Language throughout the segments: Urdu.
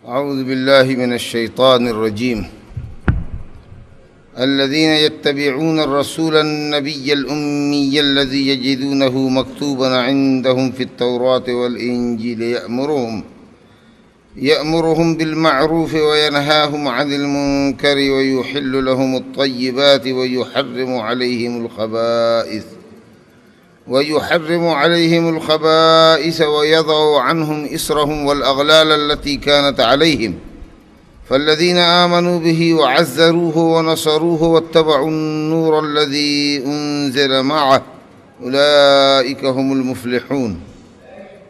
أعوذ بالله من الشيطان الرجيم. الذين يتبعون الرسول النبي الأمي الذي يجدونه مكتوبا عندهم في التوراة والإنجيل يأمرهم بالمعروف وينهاهم عن المنكر ويحل لهم الطيبات ويحرم عليهم الخبائث ويضع عنهم إصرهم والأغلال التي كانت عليهم فالذين آمنوا به وعزروه ونصروه واتبعوا النور الذي أنزل معه أولئك هم المفلحون.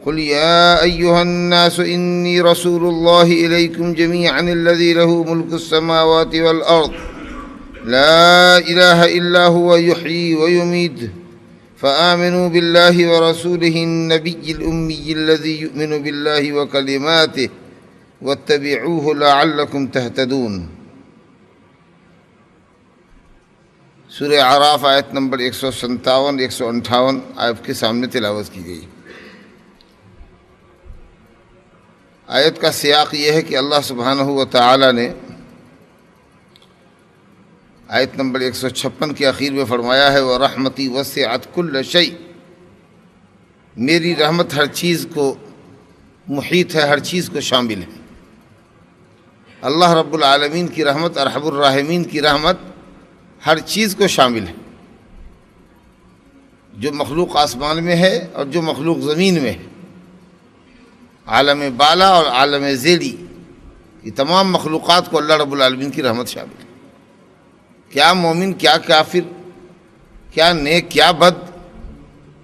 قل يا أيها الناس إني رسول الله إليكم جميعا الذي له ملك السماوات والأرض لا إله إلا هو يحيي ويميت فآمنوا بالله ورسوله النبي الأمي الذي يؤمن بالله وكلماته واتبعوه لعلكم تهتدون. سورہ اعراف آیت نمبر 157-158 آپ کے سامنے تلاوت کی گئی. آیت کا سیاق یہ ہے کہ اللہ سبحانہ و تعالی نے آیت نمبر 156 کے اخیر میں فرمایا ہے وَرَحْمَتِي وَسِعَتْ كُلَّ شَيْءٍ، میری رحمت ہر چیز کو محیط ہے، ہر چیز کو شامل ہے. اللہ رب العالمین کی رحمت، ارحم الراحمین کی رحمت ہر چیز کو شامل ہے، جو مخلوق آسمان میں ہے اور جو مخلوق زمین میں ہے. عالم بالا اور عالم ذیلی کی تمام مخلوقات کو اللہ رب العالمین کی رحمت شامل ہے. کیا مومن، کیا کافر، کیا نیک، کیا بد،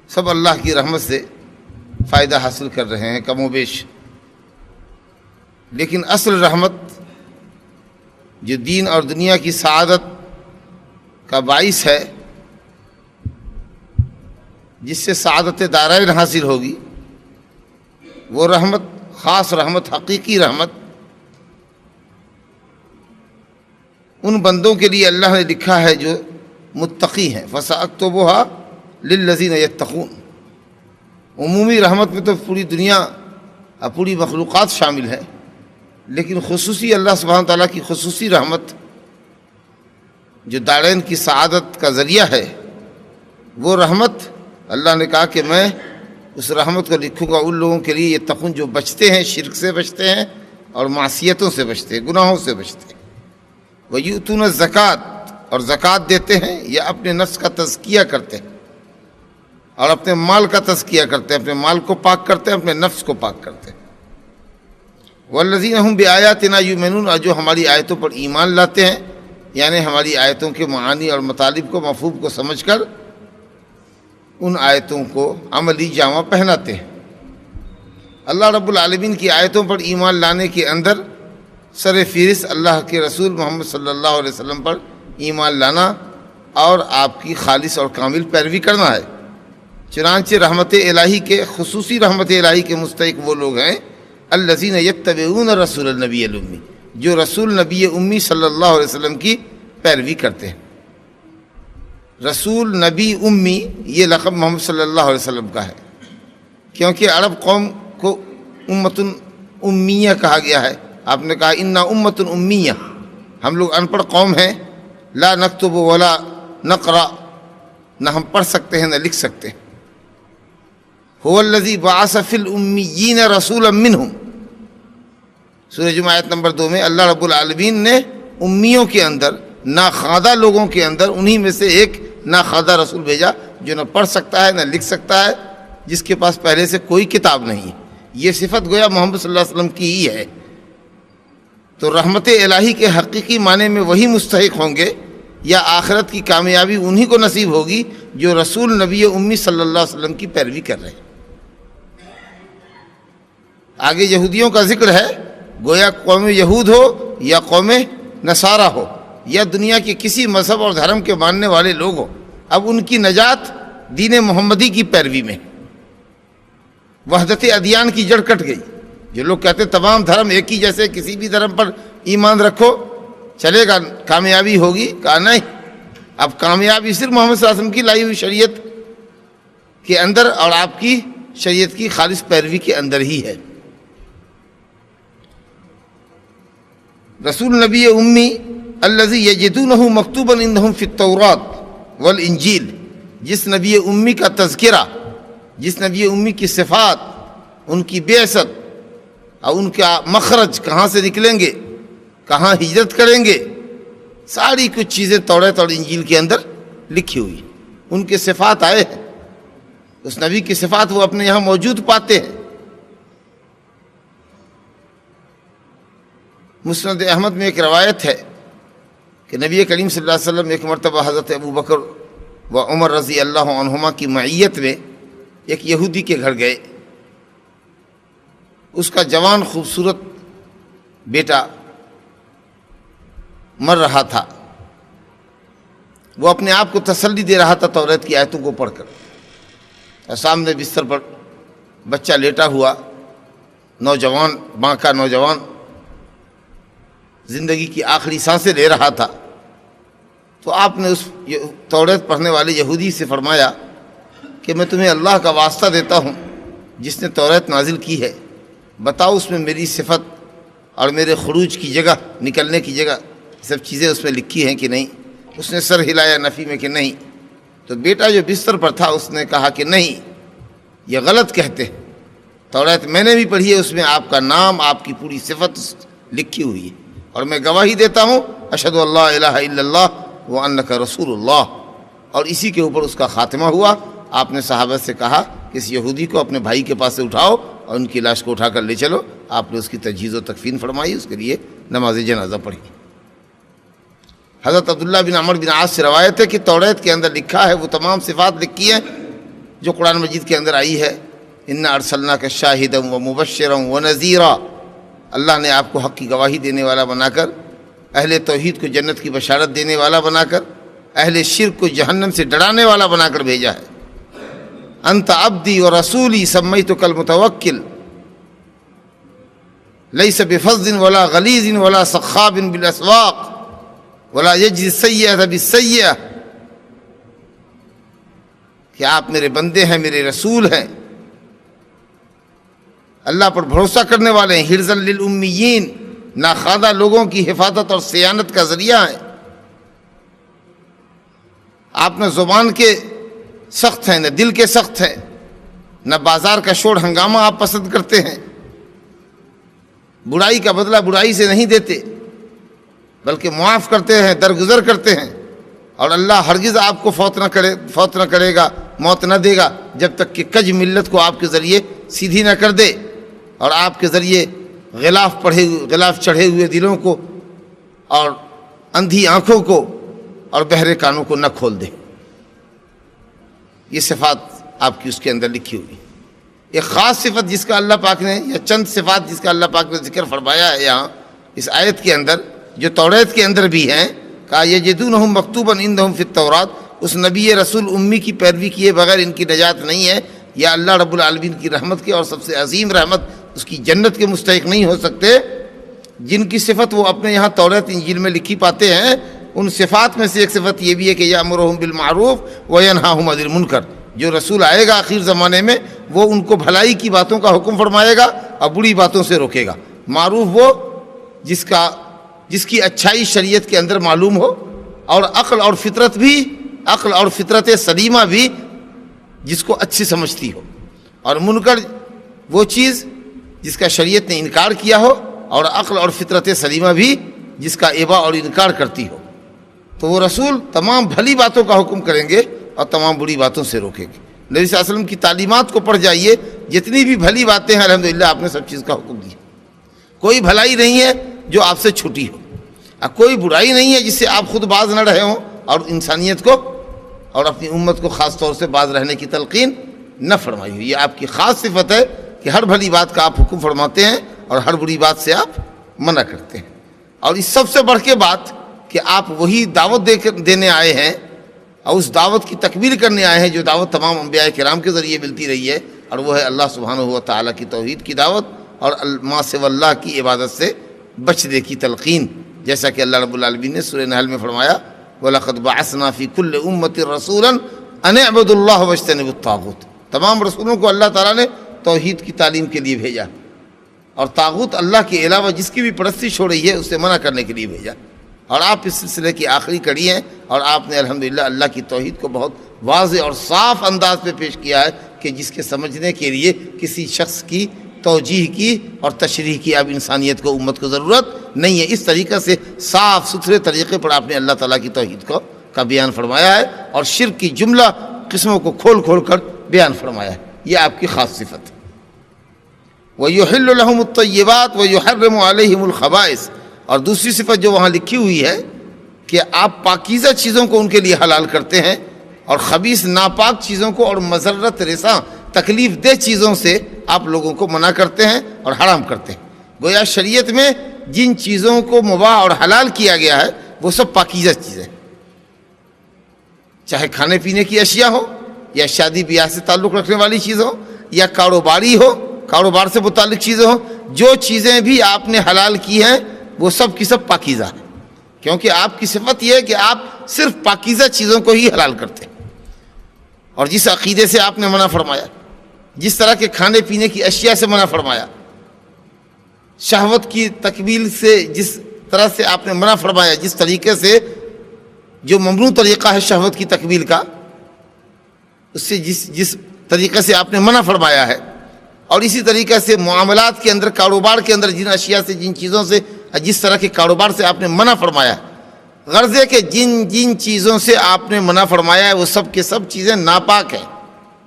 سب اللہ کی رحمت سے فائدہ حاصل کر رہے ہیں کم و بیش. لیکن اصل رحمت جو دین اور دنیا کی سعادت کا باعث ہے، جس سے سعادت دارین حاصل ہوگی، وہ رحمت، خاص رحمت، حقیقی رحمت ان بندوں کے لیے اللہ نے لکھا ہے جو متقی ہیں. فَسَأَكْتُبُهَا لِلَّذِينَ يَتَّقُونَ. عمومی رحمت میں تو پوری دنیا اور پوری مخلوقات شامل ہے، لیکن خصوصی اللہ سبحانہ تعالیٰ کی خصوصی رحمت جو دارین کی سعادت کا ذریعہ ہے، وہ رحمت اللہ نے کہا کہ میں اس رحمت کو لکھوں گا ان لوگوں کے لیے یتقون، جو بچتے ہیں، شرک سے بچتے ہیں اور معصیتوں سے بچتے ہیں، گناہوں سے بچتے ہیں. وَيُؤْتُونَ الزَّكَاةَ، اور زکوٰۃ دیتے ہیں یا اپنے نفس کا تزکیہ کرتے ہیں اور اپنے مال کا تزکیہ کرتے ہیں، اپنے مال کو پاک کرتے ہیں، اپنے نفس کو پاک کرتے ہیں. وَالَّذِينَ هُمْ بِآيَاتِنَا يُؤْمِنُونَ، اور جو ہماری آیتوں پر ایمان لاتے ہیں، یعنی ہماری آیتوں کے معانی اور مطالب کو، مفہوم کو سمجھ کر ان آیتوں کو عملی جامہ پہناتے ہیں. اللہ رب العالمین کی آیتوں پر ایمان لانے کے اندر سر فہرست اللہ کے رسول محمد صلی اللہ علیہ وسلم پر ایمان لانا اور آپ کی خالص اور کامل پیروی کرنا ہے. چنانچہ رحمت الہی کے، خصوصی رحمت الہی کے مستحق وہ لوگ ہیں الذین یتبعون الرسول النبی الامی، جو رسول نبی امی صلی اللہ علیہ وسلم کی پیروی کرتے ہیں. رسول نبی امی یہ لقب محمد صلی اللہ علیہ وسلم کا ہے، کیونکہ عرب قوم کو امت امیہ کہا گیا ہے. آپ نے کہا انا امت امیہ، ہم لوگ ان پڑھ قوم ہیں، لا نکتب ولا نقرأ، نہ ہم پڑھ سکتے ہیں نہ لکھ سکتے ہیں. هو الذی بعث فی الامیین رسولا منہم، سورہ جمعہ آیت نمبر 2 میں اللہ رب العالمین نے امیوں کے اندر، ناخواندہ لوگوں کے اندر انہی میں سے ایک ناخواندہ رسول بھیجا جو نہ پڑھ سکتا ہے نہ لکھ سکتا ہے، جس کے پاس پہلے سے کوئی کتاب نہیں ہے. یہ صفت گویا محمد صلی اللہ علیہ وسلم کی ہی ہے. تو رحمت الہی کے حقیقی معنی میں وہی مستحق ہوں گے، یا آخرت کی کامیابی انہی کو نصیب ہوگی جو رسول نبی امی صلی اللہ علیہ وسلم کی پیروی کر رہے ہیں. آگے یہودیوں کا ذکر ہے، گویا قوم یہود ہو یا قوم نصارہ ہو یا دنیا کے کسی مذہب اور دھرم کے ماننے والے لوگ ہو، اب ان کی نجات دین محمدی کی پیروی میں. وحدت ادیان کی جڑ کٹ گئی. جو لوگ کہتے تمام دھرم ایک ہی جیسے، کسی بھی دھرم پر ایمان رکھو چلے گا، کامیابی ہوگی، کہا نہیں، اب کامیابی صرف محمد صلی اللہ علیہ وسلم کی لائی ہوئی شریعت کے اندر اور آپ کی شریعت کی خالص پیروی کے اندر ہی ہے. رسول نبی امی الذی یجدونہ مکتوبا عندہم فی التوراۃ والانجیل، جس نبی امی کا تذکرہ، جس نبی امی کی صفات، ان کی بعثت اور ان کا مخرج، کہاں سے نکلیں گے، کہاں ہجرت کریں گے، ساری کچھ چیزیں توریت اور انجیل کے اندر لکھی ہوئی، ان کے صفات آئے ہیں، اس نبی کی صفات وہ اپنے یہاں موجود پاتے ہیں۔ مسند احمد میں ایک روایت ہے کہ نبی کریم صلی اللہ علیہ وسلم ایک مرتبہ حضرت ابو بکر و عمر رضی اللہ عنہما کی معیت میں ایک یہودی کے گھر گئے۔ اس کا جوان خوبصورت بیٹا مر رہا تھا، وہ اپنے آپ کو تسلی دے رہا تھا توریت کی آیتوں کو پڑھ کر، اور سامنے بستر پر بچہ لیٹا ہوا، نوجوان، باںکا نوجوان، زندگی کی آخری سانسیں لے رہا تھا۔ تو آپ نے اس توریت پڑھنے والے یہودی سے فرمایا کہ میں تمہیں اللہ کا واسطہ دیتا ہوں جس نے توریت نازل کی ہے، بتاؤ اس میں میری صفت اور میرے خروج کی جگہ، نکلنے کی جگہ، سب چیزیں اس میں لکھی ہیں کہ نہیں؟ اس نے سر ہلایا نفی میں کہ نہیں۔ تو بیٹا جو بستر پر تھا اس نے کہا کہ نہیں، یہ غلط کہتے ہیں، توریت میں نے بھی پڑھی ہے، اس میں آپ کا نام، آپ کی پوری صفت لکھی ہوئی ہے، اور میں گواہی دیتا ہوں اشہد ان لا الہ الا اللہ وانک رسول اللہ۔ اور اسی کے اوپر اس کا خاتمہ ہوا۔ آپ نے صحابہ سے کہا کہ اس یہودی کو اپنے بھائی کے پاس سے اٹھاؤ اور ان کی لاش کو اٹھا کر لے چلو۔ آپ نے اس کی تجہیز و تکفین فرمائی، اس کے لیے نماز جنازہ پڑھی۔ حضرت عبداللہ بن عمر بن عاص سے روایت ہے کہ توریت کے اندر لکھا ہے، وہ تمام صفات لکھی ہیں جو قرآن مجید کے اندر آئی ہے۔ انا ارسلناک شاہدا ومبشرا ونذیرا، اللہ نے آپ کو حق کی گواہی دینے والا بنا کر، اہل توحید کو جنت کی بشارت دینے والا بنا کر، اہل شرک کو جہنم سے ڈرانے والا بنا کر بھیجا ہے۔ انت عبدی و رسولی سمیتک المتوکل لیس بفظ ولا غلیظ ولا سخاب بالاسواق ولا یجزی السیئۃ بالسیئۃ، کہ آپ میرے بندے ہیں، میرے رسول ہیں، اللہ پر بھروسہ کرنے والے ہیں، حرزا للامیین، ناخوادہ لوگوں کی حفاظت اور صیانت کا ذریعہ ہیں۔ آپ نہ زبان کے سخت ہیں، نہ دل کے سخت ہیں، نہ بازار کا شور ہنگامہ آپ پسند کرتے ہیں، برائی کا بدلہ برائی سے نہیں دیتے بلکہ معاف کرتے ہیں، درگزر کرتے ہیں، اور اللہ ہرگز آپ کو فوت نہ کرے گا، موت نہ دے گا جب تک کہ کج ملت کو آپ کے ذریعے سیدھی نہ کر دے، اور آپ کے ذریعے غلاف چڑھے ہوئے دلوں کو اور اندھی آنکھوں کو اور بہرے کانوں کو نہ کھول دے۔ یہ صفات آپ کی اس کے اندر لکھی ہوئی۔ ایک خاص صفت جس کا اللہ پاک نے، یا چند صفات جس کا اللہ پاک نے ذکر فرمایا ہے یہاں اس آیت کے اندر، جو توریت کے اندر بھی ہیں، کہا یجدونہ مکتوبا عندہم فی التوراۃ، اس نبی رسول امی کی پیروی کیے بغیر ان کی نجات نہیں ہے، یا اللہ رب العالمین کی رحمت کے اور سب سے عظیم رحمت اس کی جنت کے مستحق نہیں ہو سکتے۔ جن کی صفت وہ اپنے یہاں توریت انجیل میں لکھی پاتے ہیں، ان صفات میں سے ایک صفت یہ بھی ہے کہ یامرہم بالمعروف وینہاہم عن المنکر، جو رسول آئے گا آخر زمانے میں وہ ان کو بھلائی کی باتوں کا حکم فرمائے گا اور بری باتوں سے روکے گا۔ معروف وہ جس کی اچھائی شریعت کے اندر معلوم ہو، اور عقل اور فطرت سلیمہ بھی جس کو اچھی سمجھتی ہو، اور منکر وہ چیز جس کا شریعت نے انکار کیا ہو اور عقل اور فطرت سلیمہ بھی جس کا ابا اور انکار کرتی ہو، تو وہ رسول تمام بھلی باتوں کا حکم کریں گے اور تمام بری باتوں سے روکیں گے۔ نبی صلی اللہ علیہ وسلم کی تعلیمات کو پڑھ جائیے، جتنی بھی بھلی باتیں ہیں الحمدللہ آپ نے سب چیز کا حکم دیا، کوئی بھلائی نہیں ہے جو آپ سے چھوٹی ہو، کوئی برائی نہیں ہے جس سے آپ خود باز نہ رہے ہوں، اور انسانیت کو اور اپنی امت کو خاص طور سے باز رہنے کی تلقین نہ فرمائی ہوئی۔ یہ آپ کی خاص صفت ہے کہ ہر بھلی بات کا آپ حکم فرماتے ہیں اور ہر بری بات سے آپ منع کرتے ہیں۔ اور اس سب سے بڑھ کے بات کہ آپ وہی دعوت دینے آئے ہیں اور اس دعوت کی تکمیل کرنے آئے ہیں جو دعوت تمام انبیاء کرام کے ذریعے ملتی رہی ہے، اور وہ ہے اللہ سبحانہ و تعالیٰ کی توحید کی دعوت اور ما سوی اللہ کی عبادت سے بچنے کی تلقین، جیسا کہ اللہ رب العالمین نے سورہ نحل میں فرمایا وَلَقَدْ بَعَثْنَا فِي كُلِّ أُمَّةٍ رَسُولًا أَنِ اعْبُدُوا اللَّهَ وَاجْتَنِبُوا الطَّاغُوتَ، تمام رسولوں کو اللہ تعالیٰ نے توحید کی تعلیم کے لیے بھیجا، اور طاغوت اللہ کے علاوہ جس کی بھی پرستش ہو رہی ہے اسے منع کرنے کے لیے بھیجا. اور آپ اس سلسلے کی آخری کڑی ہیں اور آپ نے الحمدللہ اللہ کی توحید کو بہت واضح اور صاف انداز پہ پیش کیا ہے کہ جس کے سمجھنے کے لیے کسی شخص کی توجیح کی اور تشریح کی اب انسانیت کو امت کو ضرورت نہیں ہے. اس طریقے سے صاف ستھرے طریقے پر آپ نے اللہ تعالیٰ کی توحید کا بیان فرمایا ہے اور شرک کی جملہ قسموں کو کھول کھول کر بیان فرمایا ہے. یہ آپ کی خاص صفت ہے. وَيُحِلُّ لَهُمُ الطَّيِّبَاتِ وَيُحَرِّمُ عَلَيْهِمُ الْخَبَائِثَ. اور دوسری صفت جو وہاں لکھی ہوئی ہے کہ آپ پاکیزہ چیزوں کو ان کے لیے حلال کرتے ہیں اور خبیث ناپاک چیزوں کو اور مضرت رساں تکلیف دہ چیزوں سے آپ لوگوں کو منع کرتے ہیں اور حرام کرتے ہیں. گویا شریعت میں جن چیزوں کو مباح اور حلال کیا گیا ہے وہ سب پاکیزہ چیزیں، چاہے کھانے پینے کی اشیاء ہو یا شادی بیاہ سے تعلق رکھنے والی چیز ہو یا کاروباری ہو، کاروبار سے متعلق چیزیں ہوں. جو چیزیں بھی آپ نے حلال کی ہیں وہ سب کی سب پاکیزہ ہیں، کیونکہ آپ کی صفت یہ ہے کہ آپ صرف پاکیزہ چیزوں کو ہی حلال کرتے ہیں. اور جس عقیدے سے آپ نے منع فرمایا، جس طرح کے کھانے پینے کی اشیاء سے منع فرمایا، شہوت کی تکمیل سے جس طرح سے آپ نے منع فرمایا، جس طریقے سے جو ممنوع طریقہ ہے شہوت کی تکمیل کا، اس سے جس طریقے سے آپ نے منع فرمایا ہے، اور اسی طریقے سے معاملات کے اندر، کاروبار کے اندر جن اشیاء سے، جن چیزوں سے، جس طرح کے کاروبار سے آپ نے منع فرمایا. غرض ہے کہ جن چیزوں سے آپ نے منع فرمایا ہے وہ سب کے سب چیزیں ناپاک ہیں،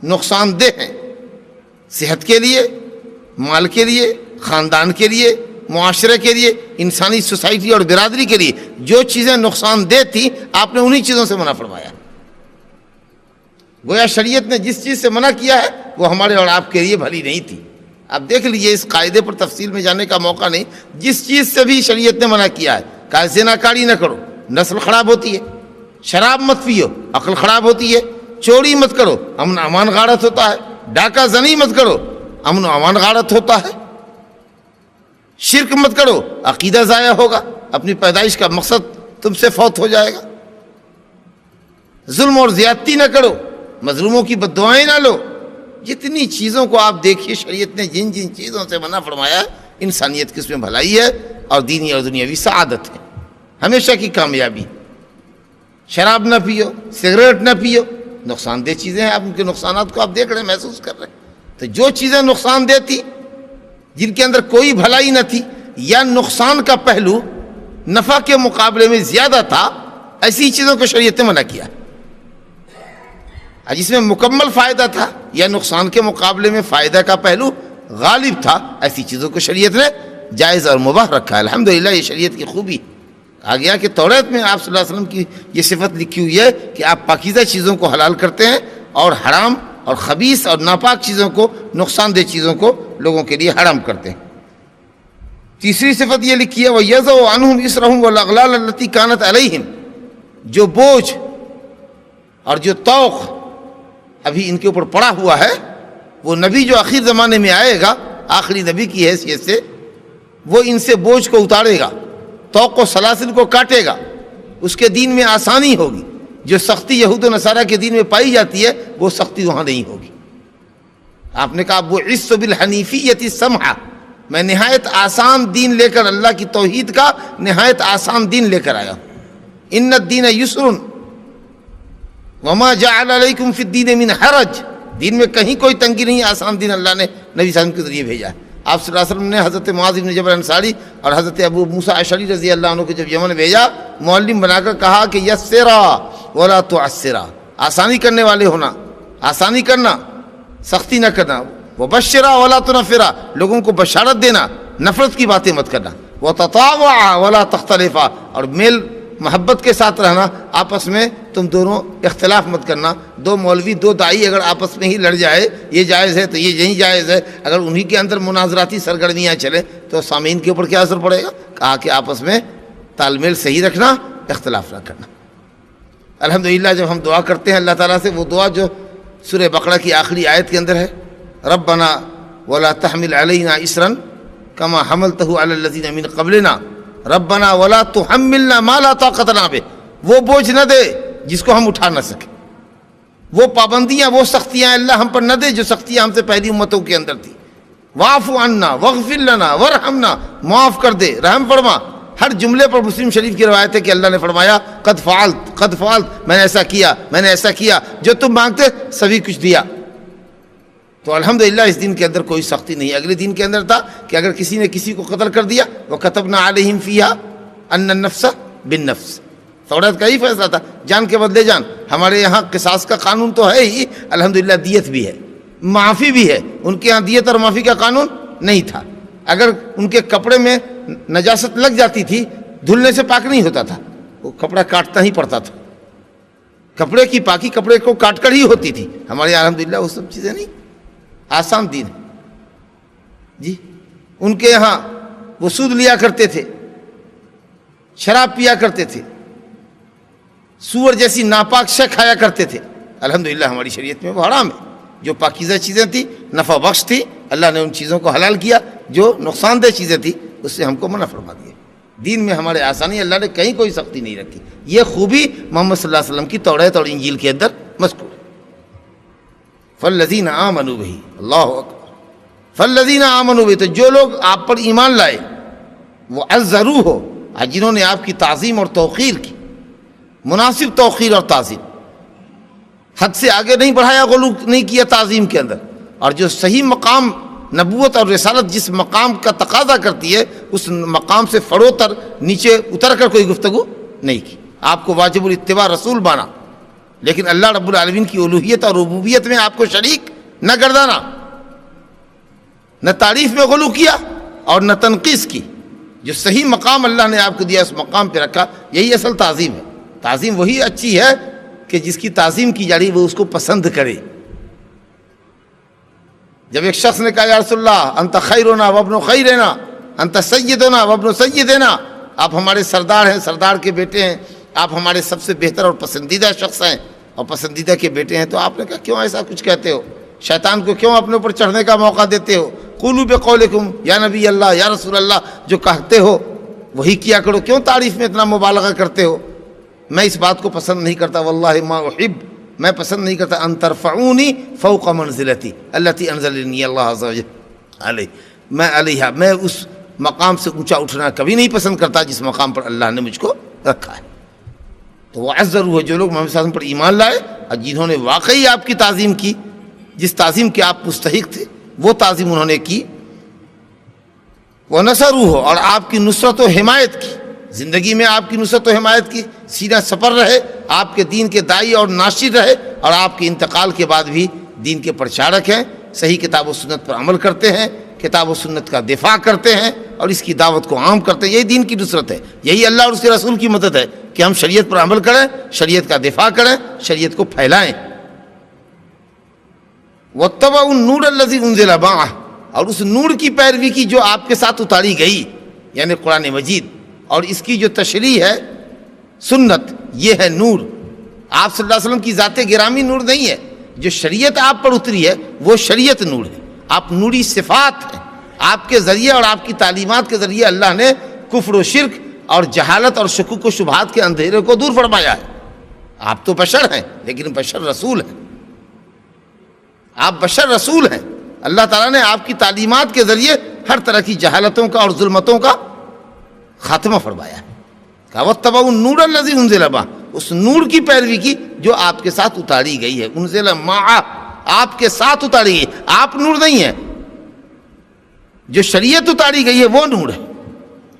نقصان دہ ہیں، صحت کے لیے، مال کے لیے، خاندان کے لیے، معاشرے کے لیے، انسانی سوسائٹی اور برادری کے لیے. جو چیزیں نقصان دہ تھیں آپ نے انہی چیزوں سے منع فرمایا. گویا شریعت نے جس چیز سے منع کیا ہے وہ ہمارے اور آپ کے لیے بھلی نہیں تھی. آپ دیکھ لیجئے، اس قاعدے پر تفصیل میں جانے کا موقع نہیں. جس چیز سے بھی شریعت نے منع کیا ہے، کہا زناکاری نہ کرو، نسل خراب ہوتی ہے. شراب مت پیو، عقل خراب ہوتی ہے. چوری مت کرو، امن امان غارت ہوتا ہے. ڈاکہ زنی مت کرو، امن و امان غارت ہوتا ہے. شرک مت کرو، عقیدہ ضائع ہوگا، اپنی پیدائش کا مقصد تم سے فوت ہو جائے گا. ظلم اور زیادتی نہ کرو، مظلوموں کی بد دعائیں نہ لو. جتنی چیزوں کو آپ دیکھیے شریعت نے جن چیزوں سے منع فرمایا، انسانیت کی اس میں بھلائی ہے اور دینی اور دنیاوی سعادت ہے، ہمیشہ کی کامیابی. شراب نہ پیو، سگریٹ نہ پیو، نقصان دہ چیزیں ہیں. آپ ان کے نقصانات کو آپ دیکھ رہے ہیں، محسوس کر رہے ہیں. تو جو چیزیں نقصان دہ تھی، جن کے اندر کوئی بھلائی نہ تھی یا نقصان کا پہلو نفع کے مقابلے میں زیادہ تھا، ایسی چیزوں کو شریعت نے منع کیا. جس میں مکمل فائدہ تھا یا نقصان کے مقابلے میں فائدہ کا پہلو غالب تھا، ایسی چیزوں کو شریعت نے جائز اور مباح رکھا ہے. الحمدللہ یہ شریعت کی خوبی. کہا گیا کہ توریت میں آپ صلی اللہ علیہ وسلم کی یہ صفت لکھی ہوئی ہے کہ آپ پاکیزہ چیزوں کو حلال کرتے ہیں اور حرام اور خبیث اور ناپاک چیزوں کو، نقصان دہ چیزوں کو لوگوں کے لیے حرام کرتے ہیں. تیسری صفت یہ لکھی ہے وَيَضَعُ عَنْهُمْ إِصْرَهُمْ وَالْأَغْلَالَ الَّتِي كَانَتْ عَلَيْهِمْ. جو بوجھ اور جو طوق ابھی ان کے اوپر پڑا ہوا ہے، وہ نبی جو آخر زمانے میں آئے گا، آخری نبی کی حیثیت سے، وہ ان سے بوجھ کو اتارے گا، طوق و سلاسل کو کاٹے گا. اس کے دین میں آسانی ہوگی. جو سختی یہود و نصارہ کے دین میں پائی جاتی ہے وہ سختی وہاں نہیں ہوگی. آپ نے کہا بُعِثْتُ بِالْحَنِیفِیَّةِ السَّمْحَةِ، میں نہایت آسان دین لے کر، اللہ کی توحید کا نہایت آسان دین لے کر آیا ہوں. ان الدین یسر وما جعل علیکم فی الدین من حرج. دین میں کہیں کوئی تنگی نہیں، آسان دین اللہ نے نبی صلی اللہ علیہ وسلم کے ذریعے بھیجا ہے. آپ صلی اللہ علیہ وسلم نے حضرت معاذ بن جبل انصاری اور حضرت ابو موسیٰ اشعری رضی اللہ عنہ کو جب یمن بھیجا، معلم بنا کر کہا کہ یسرا ولا تعسرا، آسانی کرنے والے ہونا، آسانی کرنا، سختی نہ کرنا. وبشرا ولا تنفرا، لوگوں کو بشارت دینا، نفرت کی باتیں مت کرنا. وتطاوعا ولا تختلفا، اور میل محبت کے ساتھ رہنا، آپس میں تم دونوں اختلاف مت کرنا. دو مولوی، دو داعی اگر آپس میں ہی لڑ جائے، یہ جائز ہے تو یہ نہیں جائز ہے، اگر انہی کے اندر مناظراتی سرگرمیاں چلیں تو سامعین کے اوپر کیا اثر پڑے گا؟ کہا کہ آپس میں تال میل صحیح رکھنا، اختلاف نہ کرنا. الحمدللہ جب ہم دعا کرتے ہیں اللہ تعالیٰ سے، وہ دعا جو سورہ بقرہ کی آخری آیت کے اندر ہے، ربنا ولا تحمل علینا اسرا کما حملتہ علی الذین من قبلنا ربنا ولا تحملنا ما لا طاقت لنا بہ، وہ بوجھ نہ دے جس کو ہم اٹھا نہ سکیں، وہ پابندیاں، وہ سختیاں اللہ ہم پر نہ دے جو سختیاں ہم سے پہلی امتوں کے اندر تھی. واعف عنا واغفر لنا ورحمنا، معاف کر دے، رحم فرما. ہر جملے پر مسلم شریف کی روایت ہے کہ اللہ نے فرمایا قد فعلت، میں نے ایسا کیا، میں نے ایسا کیا، جو تم مانگتے سبھی کچھ دیا. تو الحمدللہ اس دین کے اندر کوئی سختی نہیں. اگلے دین کے اندر تھا کہ اگر کسی نے کسی کو قتل کر دیا وَكَتَبْنَا عَلَيْهِمْ فِيهَا أَنَّ النَّفْسَ بِالنَّفْسِ، توریت کا ہی فیصلہ تھا، جان کے بدلے جان. ہمارے یہاں قصاص کا قانون تو ہے ہی، الحمدللہ دیت بھی ہے، معافی بھی ہے. ان کے یہاں دیت اور معافی کا قانون نہیں تھا. اگر ان کے کپڑے میں نجاست لگ جاتی تھی دھلنے سے پاک نہیں ہوتا تھا، وہ کپڑا کاٹنا ہی پڑتا تھا. کپڑے کی پاکی کپڑے کو کاٹ کر ہی ہوتی تھی. ہمارے یہاں الحمدللہ وہ سب چیزیں نہیں، آسان دین ہے جی. ان کے یہاں وہ سود لیا کرتے تھے، شراب پیا کرتے تھے، سور جیسی ناپاک شے کھایا کرتے تھے. الحمدللہ ہماری شریعت میں وہ حرام ہے. جو پاکیزہ چیزیں تھیں، نفع بخش تھی، اللہ نے ان چیزوں کو حلال کیا. جو نقصان دہ چیزیں تھیں اس سے ہم کو منع فرما دیا. دین میں ہمارے آسانی، اللہ نے کہیں کوئی سختی نہیں رکھی. یہ خوبی محمد صلی اللہ علیہ وسلم کی توریت اور انجیل کے اندر مذکور ہے. فالذین آمنوا بہ، اللہ اکبر، فالذین آمنوا بہ، تو جو لوگ آپ پر ایمان لائے، وہ عزروہ، جنہوں نے آپ کی تعظیم اور توقیر کی، مناسب توقیر اور تعظیم، حد سے آگے نہیں بڑھایا، غلو نہیں کیا تعظیم کے اندر. اور جو صحیح مقام نبوت اور رسالت جس مقام کا تقاضا کرتی ہے اس مقام سے فروتر نیچے اتر کر کوئی گفتگو نہیں کی. آپ کو واجب الاتباع رسول مانا، لیکن اللہ رب العالمین کی الوہیت اور ربوبیت میں آپ کو شریک نہ گردانا، نہ تعریف میں غلو کیا اور نہ تنقیص کی. جو صحیح مقام اللہ نے آپ کو دیا اس مقام پہ رکھا، یہی اصل تعظیم ہے. تعظیم وہی اچھی ہے کہ جس کی تعظیم کی جا رہی وہ اس کو پسند کرے. جب ایک شخص نے کہا یا رسول اللہ انت خیرنا وابن خیرنا، انت سیدنا وابن سیدنا، آپ ہمارے سردار ہیں، سردار کے بیٹے ہیں، آپ ہمارے سب سے بہتر اور پسندیدہ شخص ہیں اور پسندیدہ کے بیٹے ہیں. تو آپ نے کہا کیوں ایسا کچھ کہتے ہو؟ شیطان کو کیوں اپنے اوپر چڑھنے کا موقع دیتے ہو؟ قولوا بقولکم یا نبی اللہ، یا رسول اللہ، جو کہتے ہو وہی کیا کرو، کیوں تعریف میں اتنا مبالغہ کرتے ہو؟ میں اس بات کو پسند نہیں کرتا، واللہ ما احب، میں پسند نہیں کرتا ان ترفعونی فوق منزلتی التی انزلنی اللہ عز وجل علیہ، میں اس مقام سے اونچا اٹھنا کبھی نہیں پسند کرتا جس مقام پر اللہ نے مجھ کو رکھا ہے. تو وہ عزروا، جو لوگ محمد صلی اللہ علیہ وسلم پر ایمان لائے اور جنہوں نے واقعی آپ کی تعظیم کی، جس تعظیم کے آپ مستحق تھے وہ تعظیم انہوں نے کی. وہ نصروہ، اور آپ کی نصرت و حمایت کی، زندگی میں آپ کی نصرت و حمایت کی، سینہ سپر رہے، آپ کے دین کے داعی اور ناشر رہے، اور آپ کے انتقال کے بعد بھی دین کے پرچارک ہیں، صحیح کتاب و سنت پر عمل کرتے ہیں، کتاب و سنت کا دفاع کرتے ہیں اور اس کی دعوت کو عام کرتے ہیں. یہی دین کی نصرت ہے، یہی اللہ اور اس کے رسول کی مدد ہے کہ ہم شریعت پر عمل کریں، شریعت کا دفاع کریں، شریعت کو پھیلائیں. واتبعوا النور الذی انزل معہ، اور اس نور کی پیروی کی جو آپ کے ساتھ اتاری گئی، یعنی قرآن مجید، اور اس کی جو تشریح ہے سنت، یہ ہے نور. آپ صلی اللہ علیہ وسلم کی ذات گرامی نور نہیں ہے، جو شریعت آپ پر اتری ہے وہ شریعت نور ہے. آپ نوری صفات ہیں. آپ کے ذریعے اور آپ کی تعلیمات کے ذریعے اللہ نے کفر و شرک اور جہالت اور شکوک و شبہات کے اندھیرے کو دور فرمایا ہے. آپ تو بشر ہیں لیکن بشر رسول ہیں، آپ بشر رسول ہیں. اللہ تعالیٰ نے آپ کی تعلیمات کے ذریعے ہر طرح کی جہالتوں کا اور ظلمتوں کا خاتمہ فرمایا ہے. کہا واتبعوا النور الذی انزل معہ، اس نور کی پیروی کی جو آپ کے ساتھ اتاری گئی ہے. انزل معہ، آپ کے ساتھ اتاری گئی. آپ نور نہیں ہیں، جو شریعت اتاری گئی ہے وہ نور ہے،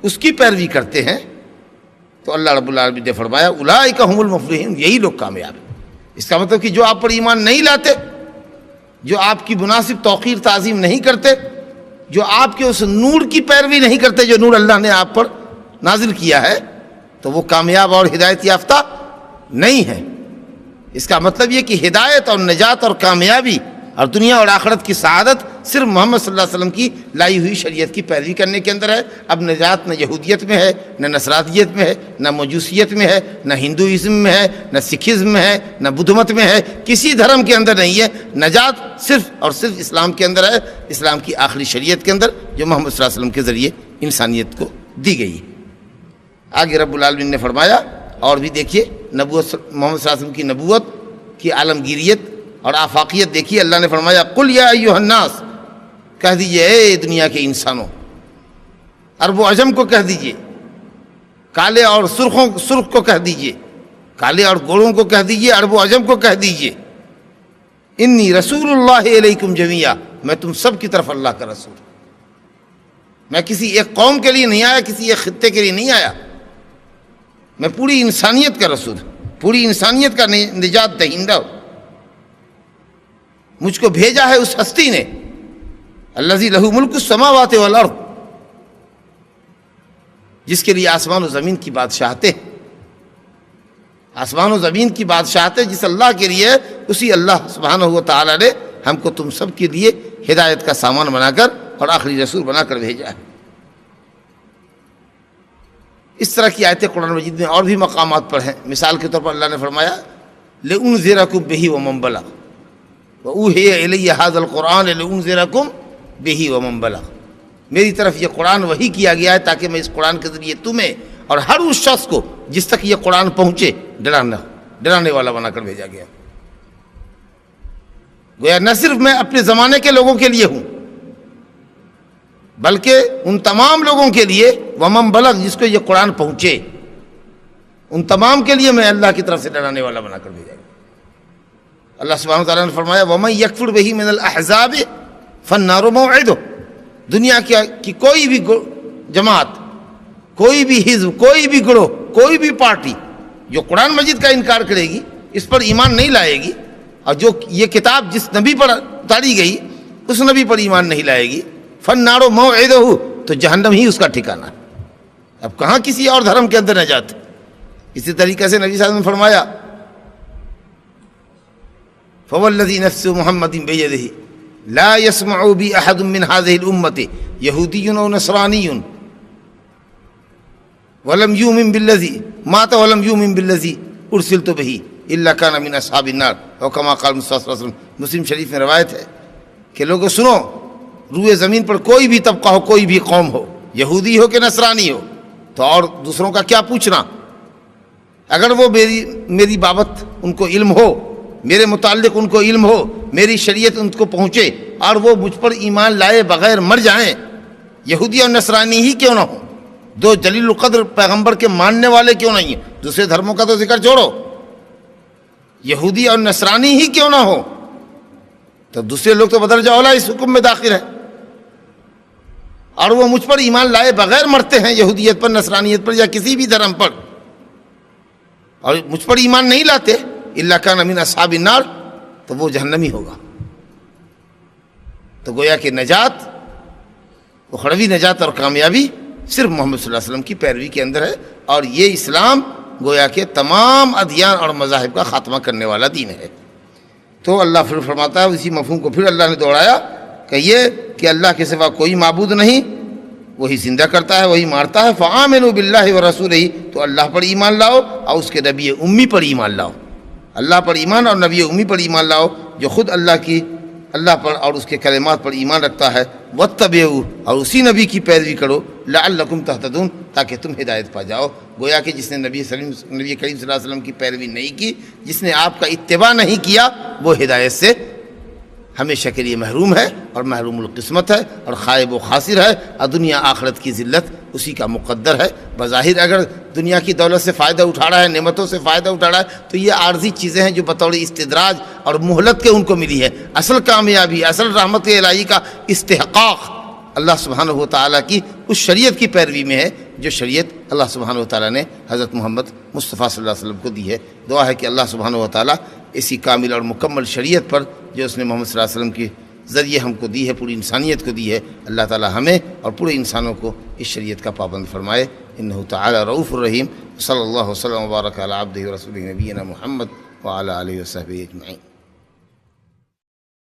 اس کی پیروی کرتے ہیں. تو اللہ رب العالمین نے فرمایا اولئک هم المفلحون، یہی لوگ کامیاب ہیں. اس کا مطلب کہ جو آپ پر ایمان نہیں لاتے، جو آپ کی مناسب توقیر تعظیم نہیں کرتے، جو آپ کے اس نور کی پیروی نہیں کرتے جو نور اللہ نے آپ پر نازل کیا ہے، تو وہ کامیاب اور ہدایت یافتہ نہیں ہے. اس کا مطلب یہ کہ ہدایت اور نجات اور کامیابی اور دنیا اور آخرت کی سعادت صرف محمد صلی اللہ علیہ وسلم کی لائی ہوئی شریعت کی پیروی کرنے کے اندر ہے. اب نجات نہ یہودیت میں ہے، نہ نصرانیت میں ہے، نہ مجوسیت میں ہے، نہ ہندوازم میں ہے، نہ سکھزم میں ہے، نہ بدھ مت میں ہے، کسی دھرم کے اندر نہیں ہے. نجات صرف اور صرف اسلام کے اندر ہے، اسلام کی آخری شریعت کے اندر جو محمد صلی اللہ علیہ وسلم کے ذریعے انسانیت کو دی گئی ہے. آگے رب العالمین نے فرمایا، اور بھی دیکھیے نبوت، محمد صلی اللہ علیہ وسلم کی نبوت کی عالمگیریت اور آفاقیت دیکھیے. اللہ نے فرمایا قل یا ایھا الناس، کہہ دیجئے اے دنیا کے انسانوں، عرب و عجم کو کہہ دیجئے، کالے اور سرخ کو کہہ دیجئے، کالے اور گوروں کو کہہ دیجئے، عرب و عجم کو کہہ دیجئے، انی رسول اللہ علیکم جمیعا، میں تم سب کی طرف اللہ کا رسول، میں کسی ایک قوم کے لیے نہیں آیا، کسی ایک خطے کے لیے نہیں آیا، میں پوری انسانیت کا رسول، پوری انسانیت کا نجات دہندہ ہوں۔ مجھ کو بھیجا ہے اس ہستی نے، الذی لہ ملک السماوات والارض، جس کے لیے آسمان و زمین کی بادشاہت ہے، آسمان و زمین کی بادشاہت ہے جس اللہ کے لیے، اسی اللہ سبحانہ و تعالی نے ہم کو تم سب کے لیے ہدایت کا سامان بنا کر اور آخری رسول بنا کر بھیجا ہے۔ اس طرح کی آیتیں قرآن مجید میں اور بھی مقامات پر ہیں۔ مثال کے طور پر اللہ نے فرمایا لِأُنذِرَكُم بِهِ وَمَن بَلَغَ وَأُوحِيَ إِلَيَّ هَذَا الْقُرْآنُ لِأُنذِرَكُم بِهِ وَمَن بَلَغَ، میری طرف یہ قرآن وحی کیا گیا ہے تاکہ میں اس قرآن کے ذریعے تمہیں اور ہر اس شخص کو جس تک یہ قرآن پہنچے ڈرانے والا بنا کر بھیجا گیا۔ گویا نہ صرف میں اپنے زمانے کے لوگوں کے لیے ہوں بلکہ ان تمام لوگوں کے لیے، ومن بلغ، جس کو یہ قرآن پہنچے، ان تمام کے لیے میں اللہ کی طرف سے ڈرانے والا بنا کر بھیجا گیا۔ اللہ سبحانہ وتعالیٰ نے فرمایا وَمَن يَكْفُرْ بِهِ مِنَ الْأَحْزَابِ فَالنَّارُ مَوْعِدُهُ، دنیا کی کوئی بھی جماعت، کوئی بھی حزب، کوئی بھی گروہ، کوئی بھی پارٹی جو قرآن مجید کا انکار کرے گی، اس پر ایمان نہیں لائے گی، اور جو یہ کتاب جس نبی پر اتاری گئی اس نبی پر ایمان نہیں لائے گی، فَالنَّارُ مَوْعِدُهُ، تو جہنم ہی اس کا ٹھکانہ ہے۔ اب کہاں کسی اور دھرم کے اندر نجات؟ اسی طریقے سے نبی صلی اللہ علیہ وسلم نے فرمایا فَوَالَّذِي نَفْسُ مُحَمَّدٍ بِيَدِهِ لَا يَسْمَعُ بِي أَحَدٌ مِّنْ هَٰذِهِ الْأُمَّةِ يَهُودِيٌّ أَوْ نَصْرَانِيٌّ وَلَمْ يُؤْمِن بِالَّذِي مَاتَ وَلَمْ يُؤْمِن بِالَّذِي أُرْسِلْتُ بِهِ إِلَّا كَانَ مِنْ أَصْحَابِ النَّارِ أو كما قال مصطفیٰ صلی اللہ علیہ وسلم۔ مسلم شریف میں روایت ہے کہ لوگوں سنو، روئے زمین پر کوئی بھی طبقہ ہو، کوئی بھی قوم ہو، یہودی ہو کہ نصرانی ہو، تو اور دوسروں کا کیا پوچھنا، اگر وہ میری بابت ان کو علم ہو، میرے متعلق ان کو علم ہو، میری شریعت ان کو پہنچے، اور وہ مجھ پر ایمان لائے بغیر مر جائیں، یہودی اور نصرانی ہی کیوں نہ ہو، دو جلیل القدر پیغمبر کے ماننے والے کیوں نہیں ہیں، دوسرے دھرموں کا تو ذکر چھوڑو، یہودی اور نصرانی ہی کیوں نہ ہو، تو دوسرے لوگ تو بدرجہ اولا اس حکم میں داخل ہیں، اور وہ مجھ پر ایمان لائے بغیر مرتے ہیں، یہودیت پر، نصرانیت پر، یا کسی بھی دھرم پر، اور مجھ پر ایمان نہیں لاتے، الا کان من اصحاب النار، تو وہ جہنمی ہوگا۔ تو گویا کہ نجات، اخروی نجات اور کامیابی صرف محمد صلی اللہ علیہ وسلم کی پیروی کے اندر ہے، اور یہ اسلام گویا کہ تمام ادیان اور مذاہب کا خاتمہ کرنے والا دین ہے۔ تو اللہ پھر فرماتا ہے، اسی مفہوم کو پھر اللہ نے دوہرایا کہ یہ کہ اللہ کے سوا کوئی معبود نہیں، وہی زندہ کرتا ہے، وہی مارتا ہے، فآمنوا باللہ ورسولہ، تو اللہ پر ایمان لاؤ اور اس کے نبی امی پر ایمان لاؤ، اللہ پر ایمان اور نبی امی پر ایمان لاؤ جو خود اللہ پر اور اس کے کلمات پر ایمان رکھتا ہے، واتبعوا، اور اسی نبی کی پیروی کرو، لعلکم تہتدون، تاکہ تم ہدایت پا جاؤ۔ گویا کہ جس نے نبی کریم صلی اللہ علیہ وسلم کی پیروی نہیں کی، جس نے آپ کا اتباع نہیں کیا، وہ ہدایت سے ہمیشہ کے لیے محروم ہے، اور محروم القسمت ہے، اور خائب و خاسر ہے، اور دنیا آخرت کی ذلت اسی کا مقدر ہے۔ بظاہر اگر دنیا کی دولت سے فائدہ اٹھا رہا ہے، نعمتوں سے فائدہ اٹھا رہا ہے، تو یہ عارضی چیزیں ہیں جو بطور استدراج اور مہلت کے ان کو ملی ہے۔ اصل کامیابی، اصل رحمت الہی کا استحقاق اللہ سبحانہ و تعالیٰ کی اس شریعت کی پیروی میں ہے جو شریعت اللہ سبحانہ و تعالیٰ نے حضرت محمد مصطفیٰ صلی اللہ علیہ وسلم کو دی ہے۔ دعا ہے کہ اللہ سبحانہ و تعالیٰ اسی کامل اور مکمل شریعت پر جو اس نے محمد صلی اللہ علیہ وسلم کے ذریعے ہم کو دی ہے، پوری انسانیت کو دی ہے، اللہ تعالیٰ ہمیں اور پورے انسانوں کو اس شریعت کا پابند فرمائے۔ انہ تعالی رؤوف الرحیم۔ صلی اللہ وسلم وبارک علی عبدہ ورسولہ نبینا محمد وعلی آلہ وصحبہ اجمعین۔